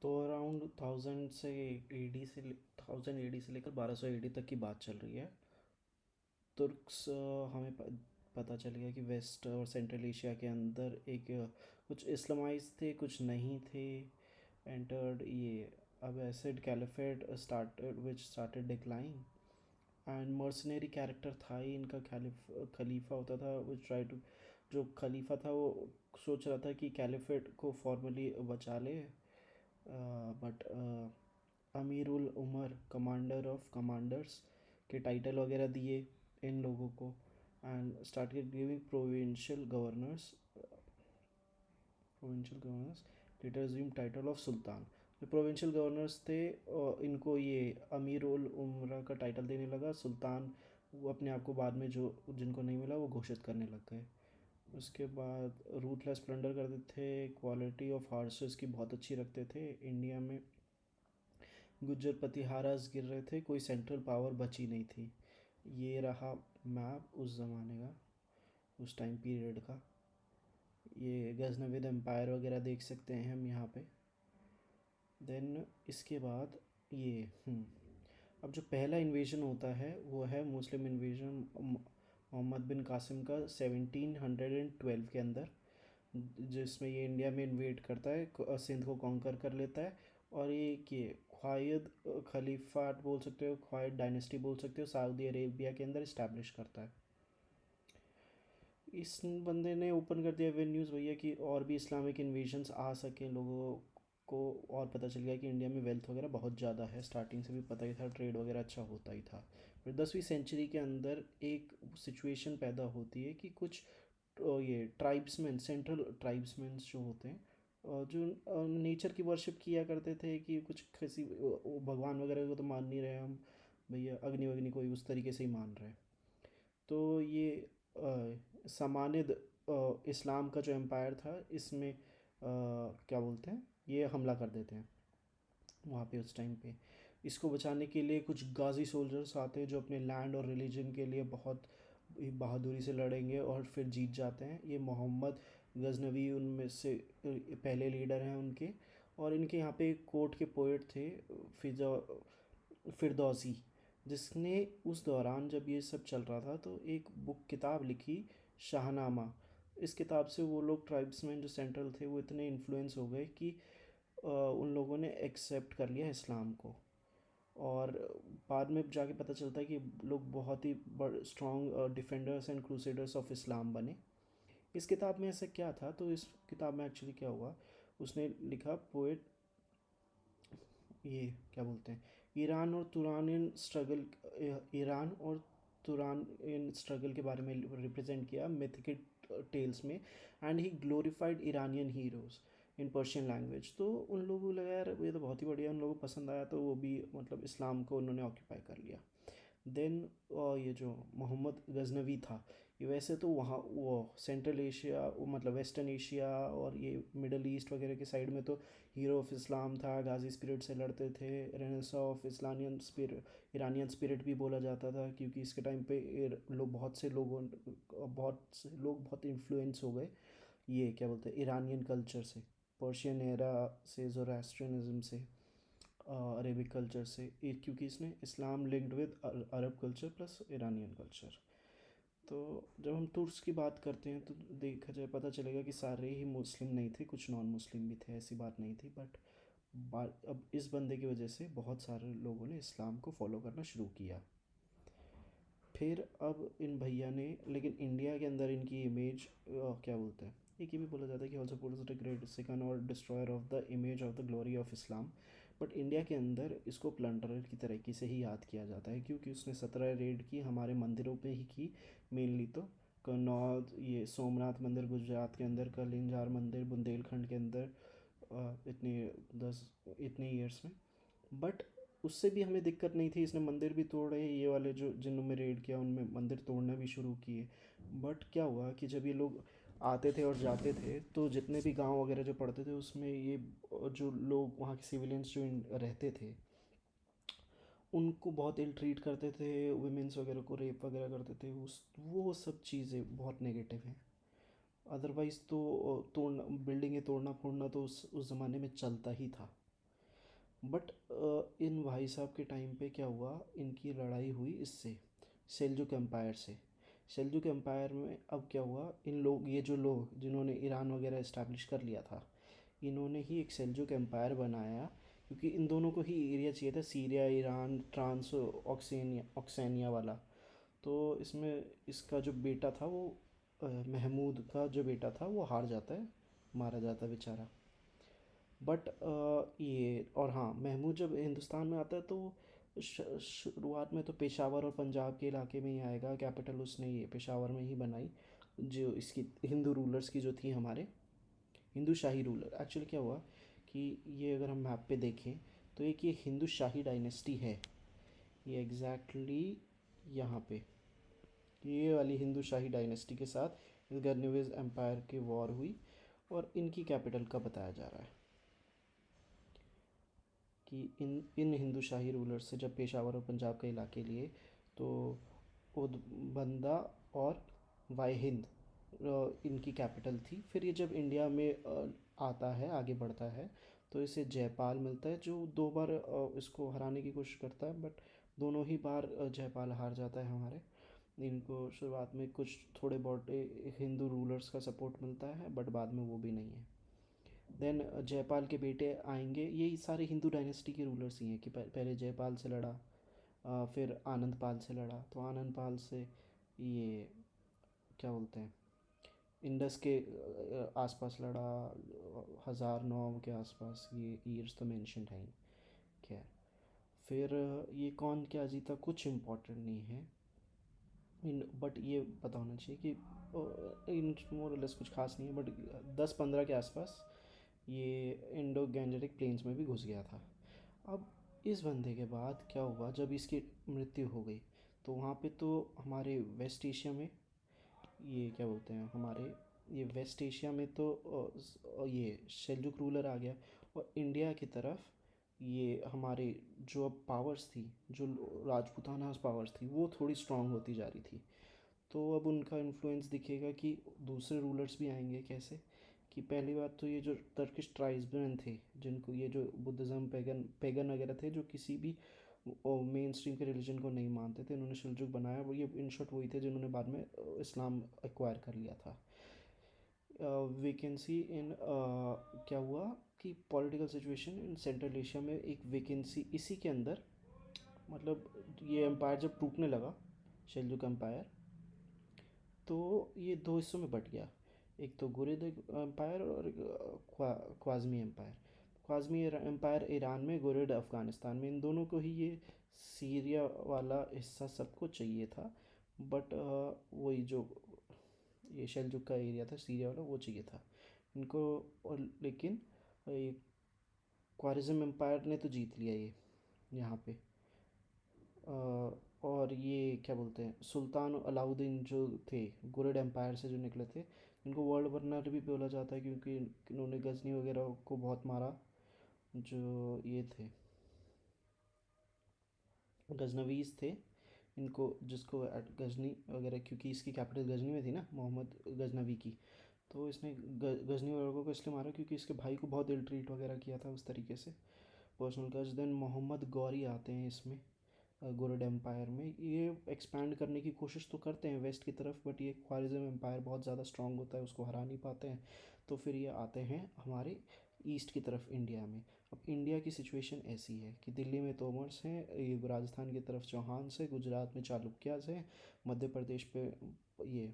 तो अराउंड 1000 से एडी से 1000 एडी से लेकर 1200 एडी तक की बात चल रही है। तुर्क्स हमें पता चल गया कि वेस्ट और सेंट्रल एशिया के अंदर एक कुछ इस्लामाइज थे, कुछ नहीं थे। एंटर्ड ये अब acid caliphate started which started decline and mercenary character था ही इनका। खलीफा होता था वो ट्राई टू, जो खलीफा था वो सोच रहा था कि कैलिफेट को फॉर्मली बचा ले, बट अमीरुल उमर कमांडर ऑफ कमांडर्स के टाइटल वगैरह दिए इन लोगों को and started giving provincial governors later assume title of sultan. जो प्रोविंशियल गवर्नर्स थे इनको ये अमीर उल उमरा का टाइटल देने लगा। सुल्तान वो अपने आप को बाद में जो जिनको नहीं मिला वो घोषित करने लग गए। उसके बाद रूथलेस प्लंडर करते थे, क्वालिटी ऑफ हार्सेस की बहुत अच्छी रखते थे। इंडिया में गुज्जर प्रतिहारास गिर रहे थे, कोई सेंट्रल पावर बची नहीं थी। ये रहा मैप उस ज़माने का, उस टाइम पीरियड का। ये गजनविद एम्पायर वगैरह देख सकते हैं हम यहाँ पे। देन इसके बाद ये अब जो पहला इन्वेजन होता है वो है मुस्लिम इन्वेजन मोहम्मद बिन कासिम का 1712 के अंदर, जिसमें ये इंडिया में इन्वेट करता है, सिंध को कॉन्कर कर लेता है। और ये ख्वायद खलीफाट बोल सकते हो, ख्वायद डायनेस्टी बोल सकते हो, सऊदी अरेबिया के अंदर इस्टेब्लिश करता है। इस बंदे ने ओपन कर दिया वेन्यूज़ भैया कि और भी इस्लामिक इन्वेजन्स आ सकें लोगों को। और पता चल गया कि इंडिया में वेल्थ वगैरह बहुत ज़्यादा है, स्टार्टिंग से भी पता ही था, ट्रेड वगैरह अच्छा होता ही था। फिर 10वीं सेंचुरी के अंदर एक सिचुएशन पैदा होती है कि कुछ ये ट्राइब्समैन, सेंट्रल ट्राइब्समैन जो होते हैं जो नेचर की वर्शिप किया करते थे कि कुछ किसी भगवान वगैरह को तो मान नहीं रहे हम भैया, अग्नि वग्नि कोई उस तरीके से ही मान रहे हैं। तो ये समानिद इस्लाम का जो एम्पायर था इसमें क्या बोलते हैं, ये हमला कर देते हैं वहाँ पे उस टाइम पे। इसको बचाने के लिए कुछ गाजी सोल्जर्स आते हैं जो अपने लैंड और रिलीजन के लिए बहुत बहादुरी से लड़ेंगे और फिर जीत जाते हैं। ये मोहम्मद गजनवी उनमें से पहले लीडर हैं उनके। और इनके यहाँ पे एक कोर्ट के पोइट थे, फिजा फिरदौसी, जिसने उस दौरान जब ये सब चल रहा था तो एक बुक किताब लिखी, शाहनामा। इस किताब से वो लोग ट्राइब्समैन जो सेंट्रल थे वो इतने इन्फ्लुएंस हो गए कि उन लोगों ने एक्सेप्ट कर लिया इस्लाम को। और बाद में जाके पता चलता है कि लोग बहुत ही strong defenders and crusaders of Islam बने। इस किताब में ऐसा क्या था, तो इस किताब में एक्चुअली क्या हुआ, उसने लिखा पोएट, ये क्या बोलते हैं, ईरान और तुरानियन स्ट्रगल, ईरान और तुरानियन स्ट्रगल के बारे में रिप्रेजेंट किया मिथिक टेल्स में। And he glorified Iranian heroes in Persian language. तो उन लोगों को लगा यार ये तो बहुत ही बढ़िया, उन लोगों को पसंद आया, तो वो भी मतलब इस्लाम को उन्होंने ऑक्यूपाई कर लिया। देन ये जो मोहम्मद गजनवी था, ये वैसे तो वहाँ वो सेंट्रल एशिया, वो मतलब वेस्टर्न एशिया और ये मिडल ईस्ट वगैरह के साइड में तो हीरो ऑफ इस्लाम था, गाजी स्पिरिट से लड़ते थे। Renaissance of Iranian spirit, Iranian spirit भी बोला जाता था, क्योंकि इसके टाइम पे लोग बहुत से लोग बहुत इन्फ्लुएंस हो गए ये क्या बोलते हैं ईरानियन कल्चर से, पर्शियन एरा से, ज़ोरास्ट्रियनिज़म से, अरेबिक कल्चर से, क्योंकि इसने Islam linked with Arab culture plus Iranian culture. तो जब हम तुर्क्स की बात करते हैं तो देखा जाए पता चलेगा कि सारे ही मुस्लिम नहीं थे, कुछ नॉन मुस्लिम भी थे, ऐसी बात नहीं थी। बट अब इस बंदे की वजह से बहुत सारे लोगों ने इस्लाम को फॉलो करना शुरू किया। फिर अब इन भैया ने, लेकिन इंडिया के अंदर इनकी इमेज क्या बोलते हैं, एक ये भी बोला जाता है कि ऑल्सो पुट्स द ग्रेट सिकन और destroyer of the image of the glory of Islam. But India के अंदर इसको प्लंडरर की तरीके से ही याद किया जाता है, क्योंकि उसने 17 रेड की हमारे मंदिरों पे ही की मेनली। तो कनौज, ये सोमनाथ मंदिर गुजरात के अंदर, कलिंजार मंदिर बुंदेलखंड के अंदर, इतने ईयर्स में। बट उससे भी हमें दिक्कत नहीं थी, इसने मंदिर भी तोड़े, ये वाले जो जिनमें रेड किया उनमें मंदिर तोड़ना भी शुरू किए। बट क्या हुआ कि जब ये लोग आते थे और जाते थे तो जितने भी गांव वगैरह जो पड़ते थे उसमें ये जो लोग वहाँ के सिविलियंस जो रहते थे उनको बहुत इल ट्रीट करते थे, वुमेंस वगैरह को रेप वगैरह करते थे। उस वो सब चीज़ें बहुत नेगेटिव हैं। अदरवाइज़ तो तोड़ना, बिल्डिंगें तोड़ना फोड़ना तो उस ज़माने में चलता ही था। बट इन भाई साहब के टाइम पे क्या हुआ, इनकी लड़ाई हुई इससे, सेल्जुक एम्पायर से। सेल्जुक एम्पायर में अब क्या हुआ, इन लोग, ये जो लोग जिन्होंने ईरान वगैरह इस्टेब्लिश कर लिया था, इन्होंने ही एक सेल्जुक एम्पायर बनाया, क्योंकि इन दोनों को ही एरिया चाहिए था, सीरिया, ईरान, ट्रांस ऑक्सेनिया ऑक्सेनिया वाला। तो इसमें इसका जो बेटा था वो महमूद का जो बेटा था वो हार जाता है, मारा जाता है बेचारा। बट ये, और हाँ, महमूद जब हिंदुस्तान में आता है तो शुरुआत में तो पेशावर और पंजाब के इलाके में ही आएगा, कैपिटल उसने ये पेशावर में ही बनाई, जो इसकी हिंदू रूलर्स की जो थी हमारे, हिंदू शाही रूलर। एक्चुअली क्या हुआ कि ये अगर हम मैप पे देखें तो एक ये हिंदू शाही डायनेस्टी है, ये एग्जैक्टली यहाँ पे, ये वाली हिंदू शाही डायनेस्टी के साथ गजनवीज एम्पायर की वॉर हुई, और इनकी कैपिटल का बताया जा रहा है कि इन हिंदू शाही रूलर से जब पेशावर और पंजाब के इलाके लिए, तो उदबंदा और वाई हिंद इनकी कैपिटल थी। फिर ये जब इंडिया में आता है, आगे बढ़ता है, तो इसे जयपाल मिलता है, जो दो बार इसको हराने की कोशिश करता है, बट दोनों ही बार जयपाल हार जाता है हमारे। इनको शुरुआत में कुछ थोड़े बहुत हिंदू रूलर्स का सपोर्ट मिलता है, बट बाद में वो भी नहीं है। देन जयपाल के बेटे आएंगे, यही सारे हिंदू डायनेस्टी के रूलर्स ही हैं कि पहले जयपाल से लड़ा, फिर आनंद पाल से लड़ा, तो आनंद पाल से ये क्या बोलते हैं, इंडस के आसपास लड़ा, 1009 के आसपास, ये ईयर्स तो मेंशन है ही। खैर, फिर ये कौन क्या जीता कुछ इम्पोर्टेंट नहीं है, इन बट ये पता होना चाहिए कि इन मोर लेस कुछ खास नहीं है, बट 10-15 के आसपास ये इंडो गैंजेटिक प्लेन्स में भी घुस गया था। अब इस बंदे के बाद क्या हुआ, जब इसकी मृत्यु हो गई, तो वहाँ पे तो हमारे वेस्ट एशिया में, ये क्या बोलते हैं हमारे, ये वेस्ट एशिया में तो ये सेल्जुक रूलर आ गया, और इंडिया की तरफ ये हमारे जो अब पावर्स थी, जो राजपूताना पावर्स थी, वो थोड़ी स्ट्रांग होती जा रही थी। तो अब उनका इन्फ्लुएंस दिखेगा कि दूसरे रूलर्स भी आएंगे कैसे, कि पहली बात तो ये जो टर्किश ट्राइब्समैन थे, जिनको ये जो बुद्धिज़्म, पैगन पैगन वगैरह थे, जो किसी भी मेन स्ट्रीम के रिलीजन को नहीं मानते थे, इन्होंने शिलजुक बनाया, वो ये इन शॉर्ट वही थे जिन्होंने बाद में इस्लाम एक्वायर कर लिया था। वैकेंसी इन क्या हुआ कि political situation in central Asia में एक वैकेंसी इसी के अंदर, मतलब ये एम्पायर जब टूटने लगा, शेल्जुक एम्पायर, तो ये दो हिस्सों में बट गया, एक तो गुरिद एम्पायर और एक ख्वाज़मी एम्पायर। ख्वाज़मी एम्पायर ईरान में, गुरिद अफ़गानिस्तान में, इन दोनों को ही ये सीरिया वाला हिस्सा सबको चाहिए था, बट वही जो ये शेल्जुक का एरिया था सीरिया वाला, वो चाहिए था इनको। और लेकिन ये ख्वारिज़म एम्पायर ने तो जीत लिया ये यहाँ पे। और ये क्या बोलते हैं, सुल्तान अलाउद्दीन जो थे, गुरिड एम्पायर से जो निकले थे, इनको वर्ल्ड वरनर भी बोला जाता है, क्योंकि इन्होंने गजनी वगैरह को बहुत मारा, जो ये थे गजनवीज थे, इनको, जिसको गजनी वगैरह, क्योंकि इसकी कैपिटल गजनी में थी ना, मोहम्मद गजनवी की, तो इसने गजनी वगैरह को इसलिए मारा क्योंकि इसके भाई को बहुत इल ट्रीट वगैरह किया था उस तरीके से, पर्सनल गज। देन मोहम्मद गौरी आते हैं इसमें, गुरिड एम्पायर में, ये एक्सपैंड करने की कोशिश तो करते हैं वेस्ट की तरफ, बट ये ख्वारिज़म एम्पायर बहुत ज़्यादा स्ट्रांग होता है, उसको हरा नहीं पाते हैं, तो फिर ये आते हैं हमारे ईस्ट की तरफ, इंडिया में। अब इंडिया की सिचुएशन ऐसी है कि दिल्ली में तोमर्स हैं, ये राजस्थान की तरफ चौहान्स हैं, गुजरात में चालुक्यास हैं, मध्य प्रदेश पे ये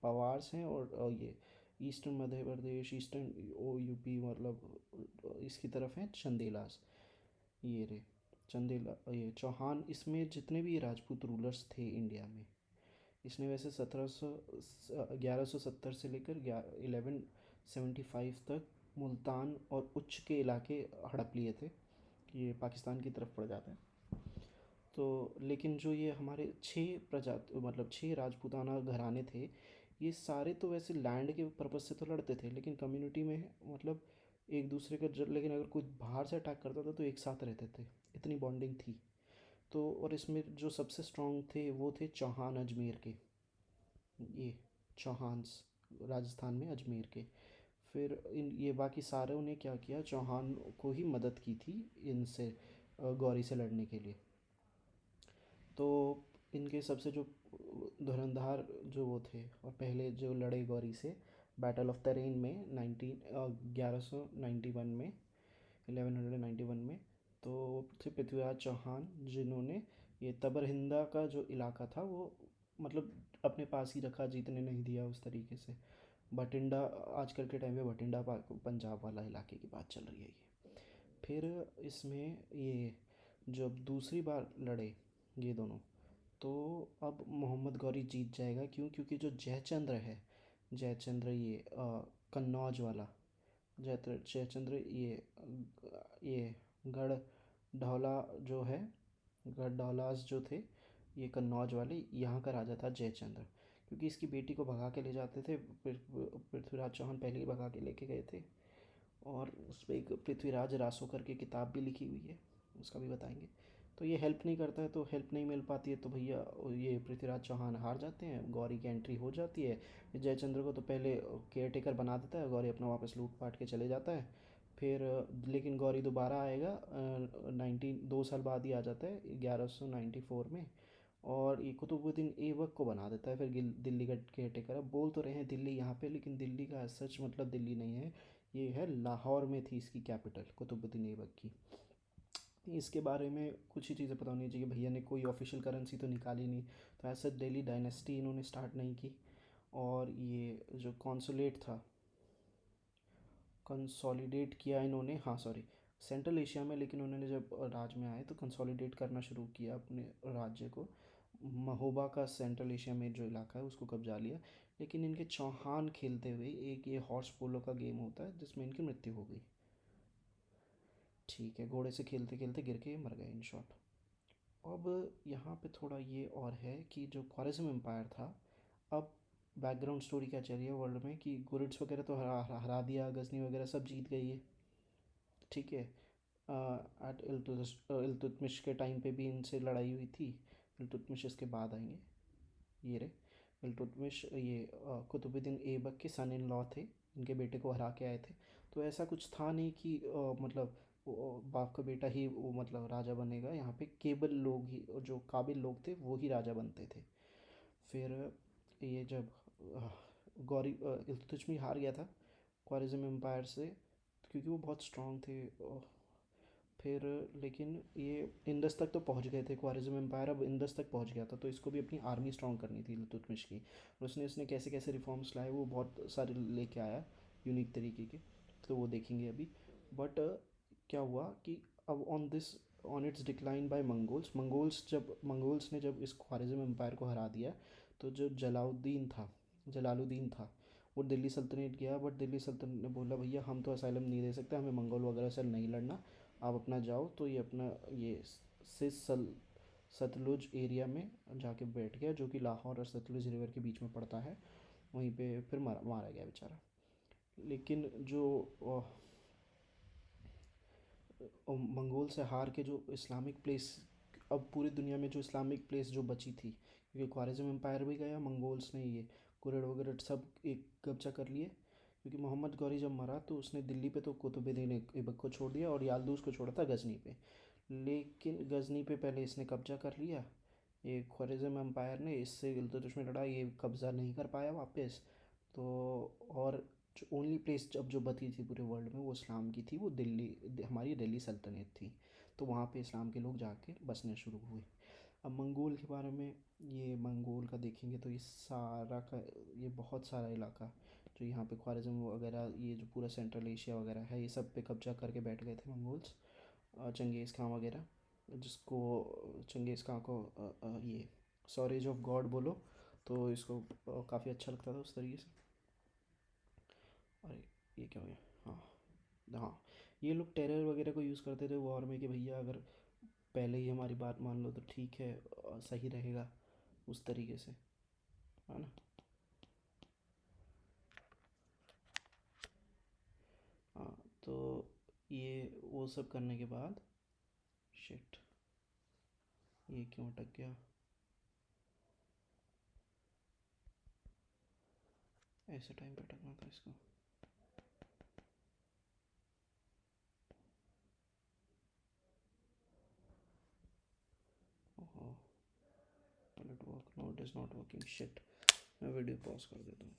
पवार्स हैं, और ये ईस्टर्न मध्य प्रदेश, ईस्टर्न ओ यूपी, मतलब इसकी तरफ हैं चंदेलास, ये रे चंदेला, ये चौहान, इसमें जितने भी राजपूत रूलर्स थे इंडिया में, इसने वैसे 1170 से लेकर 1175 तक मुल्तान और उच्च के इलाके हड़प लिए थे, ये पाकिस्तान की तरफ पड़ जाता है। तो लेकिन जो ये हमारे छः प्रजाति, मतलब छः राजपूताना घराने थे, ये सारे तो वैसे लैंड के पर्पज़ से तो लड़ते थे, लेकिन कम्युनिटी में, मतलब एक दूसरे का लेकिन अगर कोई बाहर से अटैक करता था तो एक साथ रहते थे, इतनी बॉन्डिंग थी। तो और इसमें जो सबसे स्ट्रॉन्ग थे वो थे चौहान अजमेर के, ये चौहान्स, राजस्थान में अजमेर के। फिर इन ये बाकी सारों ने क्या किया, चौहान को ही मदद की थी इनसे, गौरी से लड़ने के लिए। तो इनके सबसे जो धुरंधर जो वो थे और पहले जो लड़े गौरी से बैटल ऑफ तरेन में 1191 में, 1191 में, तो थे पृथ्वीराज चौहान, जिन्होंने ये तबरहिंदा का जो इलाका था वो मतलब अपने पास ही रखा, जीतने नहीं दिया उस तरीके से। बठिंडा, आजकल के टाइम पे बठिंडा पंजाब वाला इलाके की बात चल रही है ये। फिर इसमें ये जब दूसरी बार लड़े ये दोनों, तो अब मोहम्मद गौरी जीत जाएगा। क्यों? क्योंकि जो जयचंद्र है, जयचंद्र ये कन्नौज वाला, जयचंद्र ये गढ़ ढौला जो है, गढ़ ढौलास जो थे, ये कन्नौज वाले, यहाँ का राजा था जयचंद्र। क्योंकि इसकी बेटी को भगा के ले जाते थे, पृथ्वीराज चौहान पहले ही भगा के लेके गए थे। और उस पर एक पृथ्वीराज रासो करके किताब भी लिखी हुई है, उसका भी बताएंगे। तो ये हेल्प नहीं करता है, तो हेल्प नहीं मिल पाती है, तो भैया ये पृथ्वीराज चौहान हार जाते हैं, गौरी की एंट्री हो जाती है। जयचंद्र को तो पहले केयर टेकर बना देता है, गौरी अपना वापस लूट पाट के चले जाता है। फिर लेकिन गौरी दोबारा आएगा, 2 साल बाद ही आ जाता है 1194 में। और ये कुतुबुद्दीन ऐबक को बना देता है फिर दिल्ली का केयर टेकर। अब बोल तो रहे हैं दिल्ली यहाँ पे, लेकिन दिल्ली का सच मतलब दिल्ली नहीं है, ये है लाहौर में थी इसकी कैपिटल कुतुबुद्दीन ऐबक की। इसके बारे में कुछ ही चीज़ें पता होनी चाहिए, भैया ने कोई ऑफिशियल करेंसी तो निकाली नहीं, तो ऐसा दिल्ली डायनेस्टी इन्होंने स्टार्ट नहीं की। और ये जो कॉन्सुलेट था, कंसोलिडेट किया इन्होंने, हाँ सॉरी, सेंट्रल एशिया में, लेकिन उन्होंने जब राज में आए तो कंसोलिडेट करना शुरू किया अपने राज्य को। महोबा का सेंट्रल एशिया में जो इलाका है उसको कब्जा लिया। लेकिन इनके चौहान खेलते हुए एक ये हॉर्स पोलो का गेम होता है जिसमें इनकी मृत्यु हो गई। ठीक है, घोड़े से खेलते खेलते गिर के मर गए इन शॉर्ट। अब यहाँ पे थोड़ा ये और है कि जो ख्वारिज़्म एम्पायर था, अब बैकग्राउंड स्टोरी क्या चल रही है वर्ल्ड में कि गुरिड्स वगैरह तो हरा हरा दिया, गजनी वगैरह सब जीत गई है। ठीक है, एट इल्तुतमिश के टाइम पे भी इनसे लड़ाई हुई थी। इल्तुतमिश इसके बाद आएंगे, ये रहे इल्तुतमिश, ये कुतुबुद्दीन ऐबक के सन इन लॉ थे, इनके बेटे को हरा के आए थे। तो ऐसा कुछ था नहीं कि मतलब बाप का बेटा ही वो मतलब राजा बनेगा, यहाँ पे केवल लोग ही, जो काबिल लोग थे वो ही राजा बनते थे। फिर ये जब अ, गौरी इल्तुतमिश हार गया था ख्वारिज़्म एम्पायर से, क्योंकि वो बहुत स्ट्रांग थे। फिर लेकिन ये इंडस तक तो पहुंच गए थे, ख्वारिज़्म एम्पायर अब इंडस तक पहुंच गया था, तो इसको भी अपनी आर्मी स्ट्रांग करनी थी इल्तुतमिश की। और उसने इसने कैसे कैसे रिफॉर्म्स लाए वो बहुत सारे लेके आया, यूनिक तरीके के, तो वो देखेंगे अभी। बट क्या हुआ कि अब on it's decline by Mongols ने जब इस ख्वारिज़्म एम्पायर को हरा दिया, तो जो जलालुद्दीन था, वो दिल्ली सल्तनत गया। बट दिल्ली सल्तनत ने बोला भैया हम तो असाइलम नहीं दे सकते, हमें मंगोल वगैरह से नहीं लड़ना, आप अपना जाओ। तो ये अपना ये सिस सल सतलुज एरिया में जाके बैठ गया, जो कि लाहौर और सतलुज रिवर के बीच में पड़ता है। वहीं पे फिर मारा गया बेचारा। लेकिन जो मंगोल से हार के जो इस्लामिक प्लेस, अब पूरी दुनिया में जो इस्लामिक प्लेस जो बची थी, क्योंकि ख्वारिज़्म एम्पायर भी गया, मंगोल्स ने ये कुरेड वगैरह सब एक कब्जा कर लिए। क्योंकि मोहम्मद गौरी जब मरा तो उसने दिल्ली पे तो कुतुबुद्दीन ऐबक को छोड़ दिया और याल्दूज को छोड़ा था गजनी पे। लेकिन गजनी पे पहले इसने कब्जा कर लिया, ये ख्वारिज़्म एम्पायर ने, इससे इल्तुतमिश में लड़ा, ये कब्ज़ा नहीं कर पाया वापस। तो और जो ओनली प्लेस जब जो बची थी पूरे वर्ल्ड में वो इस्लाम की थी, वो हमारी दिल्ली सल्तनत थी। तो वहाँ पे इस्लाम के लोग जाके बसने शुरू हुए। अब मंगोल के बारे में, ये मंगोल का देखेंगे तो ये सारा का, ये बहुत सारा इलाका जो यहाँ पे ख्वारिज़्म वगैरह, ये जो पूरा सेंट्रल एशिया वगैरह है, ये सब पे कब्जा करके बैठ गए थे मंगोल्स। चंगेज़ खां वगैरह, जिसको चंगेज़ खां को ये सॉरेज ऑफ गॉड बोलो, तो इसको काफ़ी अच्छा लगता था उस तरीके से। अरे ये क्या हो गया, हाँ हाँ, ये लोग टेरर वगैरह को यूज़ करते थे वॉर में कि भैया अगर पहले ही हमारी बात मान लो तो ठीक है, सही रहेगा, उस तरीके से, है ना। हाँ, तो ये वो सब करने के बाद, शिट, ये क्यों अटक गया, ऐसे टाइम पे अटकना था इसको। No it is not working shit. मैं वीडियो पॉज कर देता हूँ।